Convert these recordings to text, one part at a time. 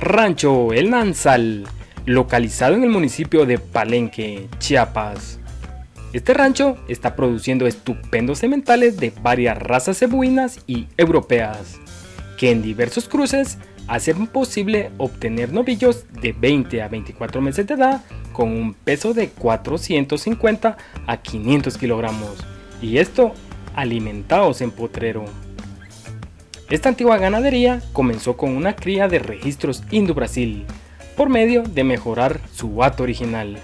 Rancho El Nansal, localizado en el municipio de Palenque, Chiapas. Este rancho está produciendo estupendos sementales de varias razas cebuinas y europeas, que en diversos cruces hacen posible obtener novillos de 20 a 24 meses de edad con un peso de 450 a 500 kilogramos, y esto alimentados en potrero. Esta antigua ganadería comenzó con una cría de registros Indo-Brasil por medio de mejorar su hato original,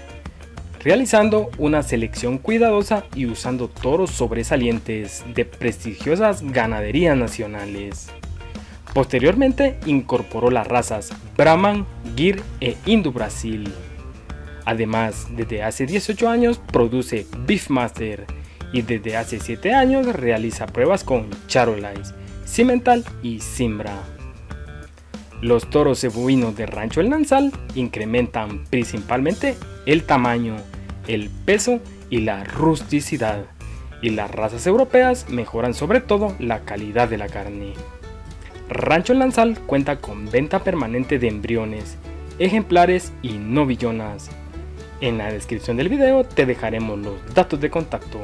realizando una selección cuidadosa y usando toros sobresalientes de prestigiosas ganaderías nacionales. Posteriormente incorporó las razas Brahman, Gir e Indo-Brasil. Además, desde hace 18 años produce Beefmaster y desde hace 7 años realiza pruebas con Charolais, Cimental y Cimbra. Los toros cebuinos de Rancho El Nansal incrementan principalmente el tamaño, el peso y la rusticidad, y las razas europeas mejoran sobre todo la calidad de la carne. Rancho El Nansal cuenta con venta permanente de embriones, ejemplares y novillonas. En la descripción del video te dejaremos los datos de contacto.